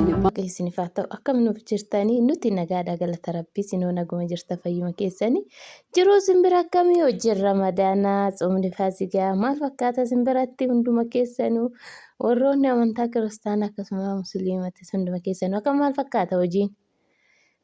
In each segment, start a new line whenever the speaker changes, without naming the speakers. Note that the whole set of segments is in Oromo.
Isiniif haa ta'u akkam nuuf jirtanii nuti nagaadha galata rabbii sinoo naguma jirta fayyuma keessanii jiruu simbira akkamii hojii ramadaanaa tsoomni faasigaa maal fakkaata simbiratti hunduma keessanuu warroonni amantaa kiristaanaa akkasuma musliimatis hunduma keessanuu akka maal fakkaata hojiin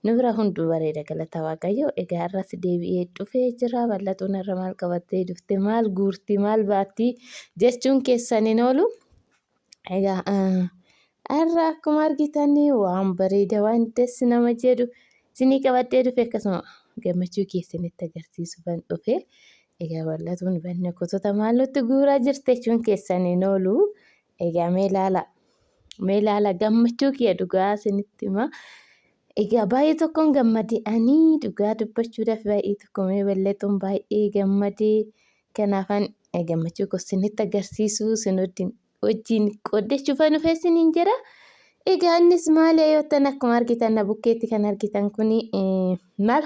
nu bira hunduu bareeda galata waaqayyoo egaa irratti deebi'ee dhufee jira bal'atuun irra maal qabattee dhufte maal guurtii maal baattii jechuun keessaniin oolu egaa arra akkuma argitanii waan bareeda waan dessi nama jedhu isinii qabadhee dhufe akkasuma gammachuu keessanitti agarsiisu ban dhufe egaa bal'atuun banne kotota maal nutti guuraa jirte jechuun keessaniin oolu egaa mee ilaala gammachuu kiyya dhugaa isinitti hima egaa baay'ee tokkoon gammadee ani dhugaa dubbachuudhaaf baay'ee tokko mee bal'atuun baay'ee gammadee kanaafan gammachuu koo isinitti agarsiisu isin wajjin qoodachuuf dhufe isiniin jira. Egaa innis maal yoottan akkuma argitan bukkeetti kan argitan kuni maal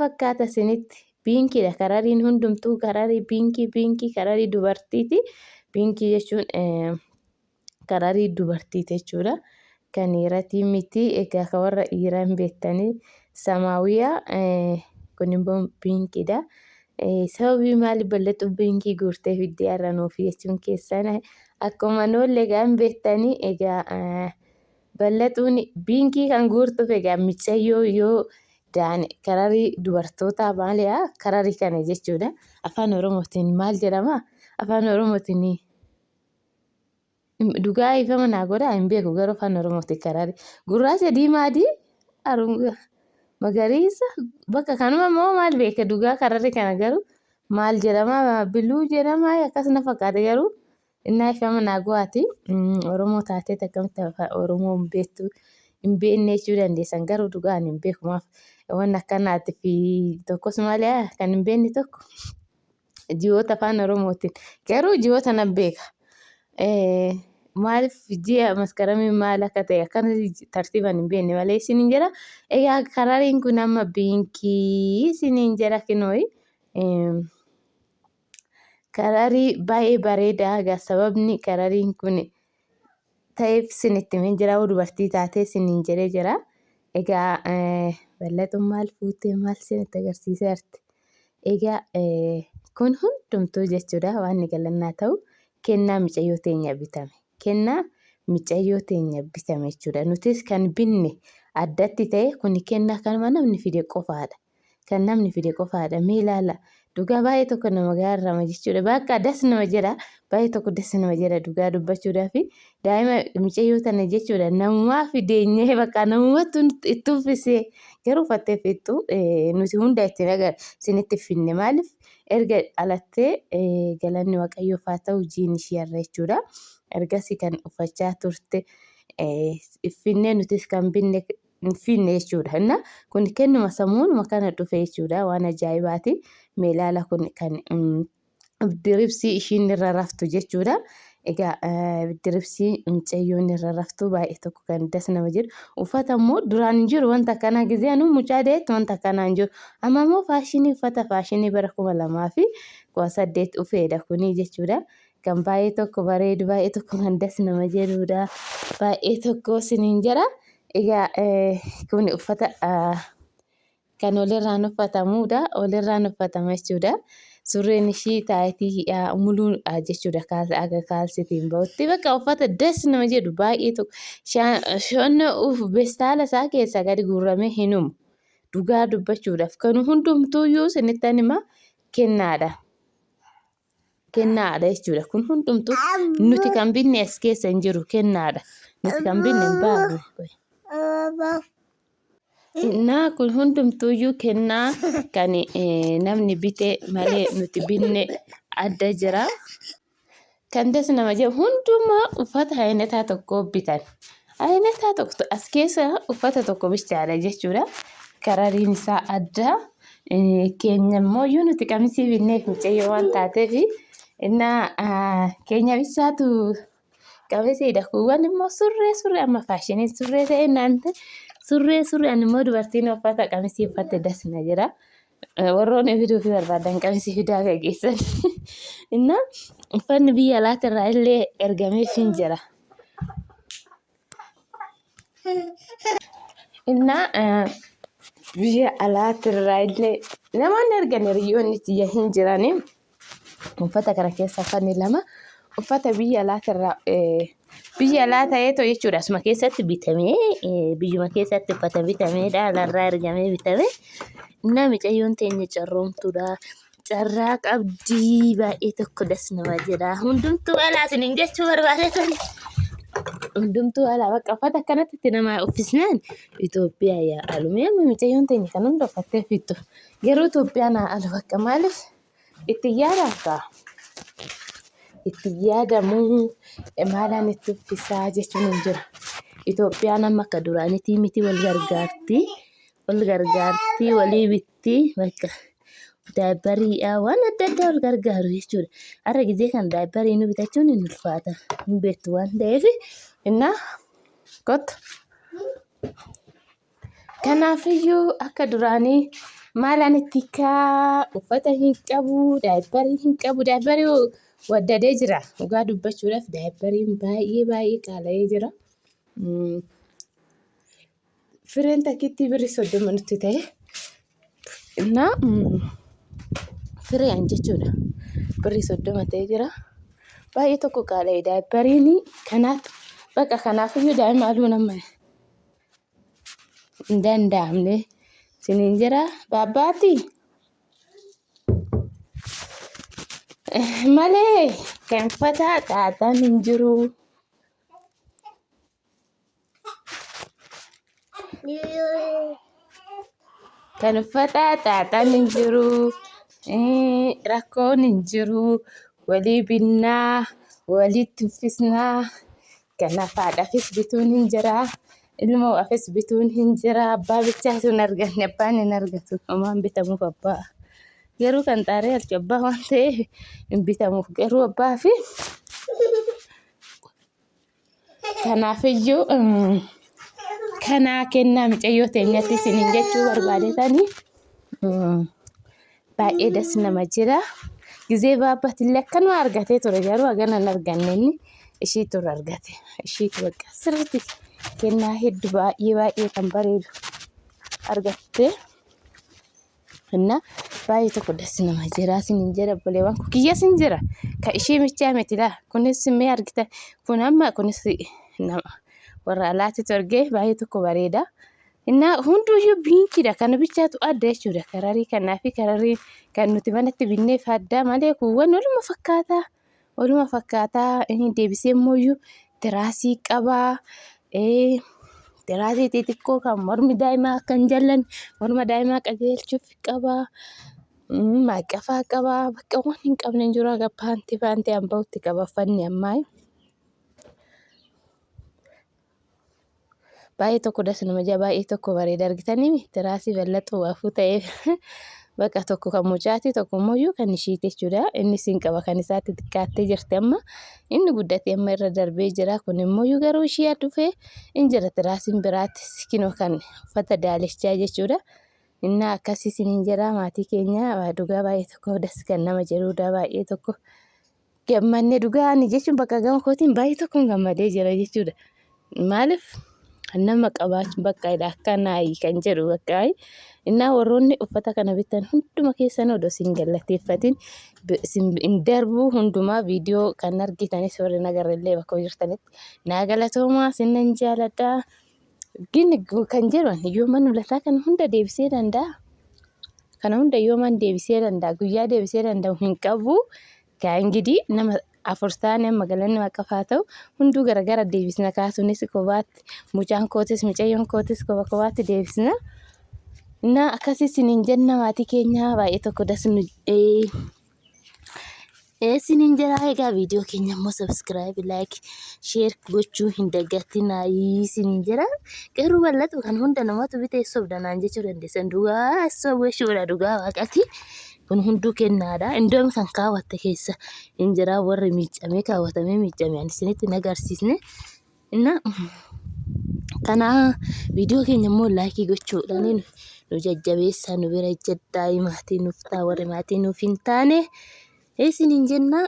fakkaata isinitti biinkiidha karariin hundumtuu kararii biinkii kararii dubartiiti biinkii jechuun kararii dubartiiti jechuudha kan dhiiratii miti egaa kan warra dhiiraa hin beektanii samaawiyaa kun immoo biinkiidha. Sababii maali bal'atu biinkii guurtee fiddee har'a nuuf jechuun keessan akkuma noollee gaan beektanii egaa bal'atuun biinkii kan guurtuuf egaa micayyoo yoo daane kararii dubartootaa maaliyaa kararii kana jechuudha afaan oromootiin maal jedhama afaan oromootiin dhugaa ifama naa godhaa hin beeku garuu afaan oromootiin kararii gurraacha diimaadii arunga magariisa bakka kanuma moo maal beeka dhugaa kararii kana garuu maal jedhama biluu jedhama akkasuma fakkaate garuu innaa ifama naa go'aati oromoo taatee akkamitti oromoo hin beekne jechuu dandeessan garuu dhugaan hin beeku maaf waan akkanaati fi tokkos maaliyaa kan hin beekne tokko ji'oota afaan oromootiin garuu ji'oota nan beeka. Maaliif ji'a maskaramii maal akka ta'e akkana tartiibaan hin beekne malee isiniin jira egaa karariin kun amma biinkii isiniin jira kinooyi kararii baay'ee bareedaa egaa sababni karariin kun ta'eef isinitti hin jira dubartii taatee isiniin jedhee jira egaa bal'atuun maal fuutee maal isinitti agarsiiseerti egaa kun hundumtuu jechuudha waan galannaa ta'u kennaa micayyoo teenya bitame. Kennaa micayyoo teenya bitame jechuudha. Nutis kan binne addatti ta'e kun kennaa kanuma namni fide qofaadha. Kan namni fide qofaadha. Mee ilaala dhugaa baay'ee tokko nama gaarrama jechuudha. Bakka das nama jedha baay'ee tokko das nama jedha dhugaa dubbachuudhaaf daa'ima micayyoo tana jechuudha. Namumaa fideenyee bakka namummaatu itti uffisee garuu uffattee fixxu nuti hunda ittiin isinitti finne maaliif erga dhalattee galanni waaqayyoof haa ta'u jiin isheerra jechuudha. Ergasii kan uffachaa turte finnee nutis kan binne finne jechuudha. Inna kun kennuma sammuunuma kana dhufe jechuudha waan ajaa'ibaati. Mee ilaala kun kan diribsii ishiin irra raftu jechuudha. Egaa diribsii micayyoon irra raftu baay'ee tokko kan das nama jedhu uffata immoo duraan hin jiru wanta akkanaa gizee anu mucaa deetti wanta akkanaa hin jiru amma immoo faashinii uffata faashinii bara 2008 dhufeedha kuni jechuudha. Kan baay'ee tokko bareedu baay'ee tokko kan das nama jedhudha baay'ee tokko isiniin jira egaa kun uffata kan olirraan uffatamuudha olirraan uffatama jechuudha surreen ishii taayitii muluu jechuudha aga kaalsitiin ba'utti bakka uffata das nama jedhu baay'ee tokko shonna bestaala isaa keessa gadi guurramee hinumu dhugaa dubbachuudhaaf kan hundumtuuyyuu isinitti hima kennaadha. Kennaadha jechuudha kun hundumtuu nuti kan binne as keessa hin jiru kennaadha nuti kan binne hin baafne innaa kun hundumtuuyyuu kennaa kan namni bitee malee nuti binne adda jira kan das nama jedhu hundumaa uffata ayinataa tokko bitan ayinataa tokko as keessa uffata tokko bichaadha jechuudha karariin isaa adda keenya immoo nuti qamisii binneef micayyoo waan taateef innaa keenya bichaatu qamisiidha kuuwwan immoo surree amma faashiniin surree ta'e naante surree immoo dubartiin uffata qamisii uffatte dasna jira warroonni fiduu fi barbaadan qamisii fidaa gaggeessan innaa uffanni biyya alaatirraa illee ergameef hin jira Inna biyya alaatirraa illee namoonni argan hiriyoonni tiyya hin jirani. Uffata kana keessa uffanni lama uffata biyya alaatirraa biyya alaa ta'eetoo jechuudha. Asuma keessatti bitamee biyyuma keessatti uffata bitameedha. Alarraa ergamee bitame. Inna mucayyoon teenya carroomtuudha. Carraa qabdii baay'ee tokko das nama jedha. Hundumtuu alaa isiniin jechuu barbaadeetan. Hundumtuu alaa bakka uffata akkanatti nama uffisnaan Itoophiyaa yaa'alu. Mee mucayyoon teenya kan hunda uffattee fixxu. Garuu Itoophiyaan haa'alu bakka maaliif itti yaadaan ta'a. Itti yaadamuu maalaan itti uffisaa jechuun hin jiru. Itoophiyaan amma akka duraanitii miti wal gargaartii walii bitti bakka daabbariidhaa waan adda addaa wal gargaaru jechuudha. Har'a gizee kan daabbarii nu bitachuun hin ulfaata hin beektu waan ta'eef innaa kottu. Kanaafiyyuu akka duraanii maalaan itti uffata hin qabu daabbarii hin qabu daabbarii waddadee jira. Dhugaa dubbachuudhaaf daabbariin baay'ee qaala'ee jira. Fireen takkiitti birrii 30 nutti ta'e. Innaa fireen jechuudha. Birrii 30 ta'ee jira. Baay'ee tokko qaala'ee daabbariin kanaaf bakka kanaafiyyuu daa'ima aluu nama hin danda'amne isiniin jira baabbaatti. Malee kan uffata xaaxaan hin jiru. Kan uffata xaaxaan hin jiru. Rakkoon hin jiru. Walii binnaa walitti uffisnaa. Kanaaf haadhaafis bituun hin jira. Ilmoo afes bituun hin jira. Abbaa bichaatu hin arganne abbaan hin argatu. Homaan bitamuuf abbaa. Garuu kan xaaree alchi abbaa waan ta'eef hin bitamuuf garuu abbaa fi kanaafiyyuu kanaa kennaa mucayyoo teenyatti isiniin jechuu barbaadetanii baay'ee das nama jira. Gizee baabbatillee akkanuma argatee ture garuu hagana hin arganne inni ishiitu argate. Ishiitu bakka sirriitti kennaa hedduu baay'ee kan bareedu argattee. Innaa baay'ee tokko das nama jira isiniin jedha obboleewwan kiyyaas hin jira. Ka ishee michaa miti laa kunis mee argita kun amma kunis nama warra alaatitu argee baay'ee tokko bareeda. Innaa hunduuyyuu biinkiidha kana bichaatu adda jechuudha. Kararii kanaa fi kararii kan nuti manatti binneef adda malee kuuwwan waluma fakkaataa deebisee immoo tiraasii qabaa. Tiraasii xixiqqoo kan mormi daa'imaa akka hin jallanne morma daa'imaa qajeelchuuf qabaa. Maaqafaa qabaa bakka waan hin qabne hin jiru. Aga paantii hamba'utti qaba uffanni ammaa. Baay'ee tokko das nama jaa baay'ee tokko bareeda argitanii tiraasii bal'axoo waafuu ta'eef bakka tokko kan mucaati tokko immoo kan ishiiti jechuudha. Inni siin qaba kan isaatti xiqqaattee jirti amma inni guddatee amma irra darbee jira. Kun immoo garuu ishee dhufee hin jira tiraasiin biraatti kinoo kan uffata daalachaa jechuudha. Inna akkasii isiniin jira maatii keenya dhugaa baay'ee tokko das kan nama jedhudha. Baay'ee tokko gammanne dhugaa ani jechuun bakka gama kootiin baay'ee tokko gammadee jira jechuudha. Maaliif nama qabaachuun bakka akkanaayi kan jedhu bakka innaa warroonni uffata kana bitan hunduma keessan odoo siin galateeffatin hin darbu hundumaa viidiyoo kan argitanis warri nagarallee bakka jirtanitti naa galatoomaa sinan jaaladha. Gini kan jedhan yooman ulataa kan hunda deebisee danda'a. Kana hunda yooman deebisee danda'a guyyaa deebisee danda'u hin qabu. Kan gidi nama afur taane magalaan waaqafaa ta'u hunduu garagara deebisna kaasunis kobaatti mucaan kootis mucayyoon kootis kobaatti deebisna. Innaa akkasii isiniin jenna maatii keenya baay'ee tokko dasnu isiniin jira. Egaa viidiyoo keenya immoo subscribe like share gochuu hin dagatinaa isiniin jira. Garuu bal'atu kan hunda namatu bitee sobdanaan jechuu dandeessan dhugaa sobeeshuudha dhugaa waaqati. Kun hunduu kennaadha. Indoom kan kaawwatte keessa hin jira warri miicamee kaawwatamee miicamee isinitti nagarsiisne. Innaa kana viidiyoo keenya immoo laayikii gochuudhaan nu jajjabeessaa nu bira jedhaa maatii nuuf ta'a warri maatii nuuf hin taane isiniin jenna.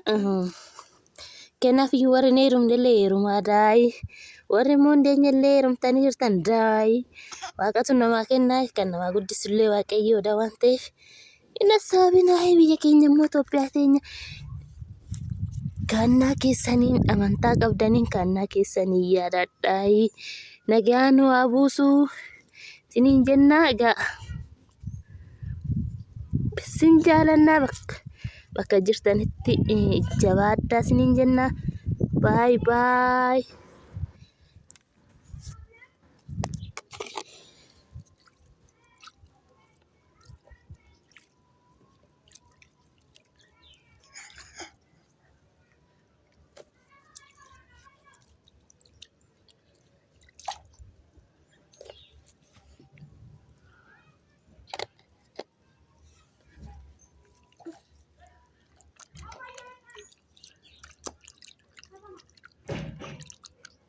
Kanaaf warri neerum delee heerumaa daa'i warri immoo hin deenyellee heerumtanii jirtan daayi waaqatu namaa kennaa kan namaa guddisullee waaqayyoodha waan ta'eef hin hassaabinaa biyya keenya immoo Itoophiyaa teenya kaannaa keessaniin amantaa qabdaniin kaannaa keessanii yaadadhaayi nagaan waa buusuu siniin jennaa egaa sin jaalannaa bakka jirtanitti jabaadhaa siniin jennaa baay baay.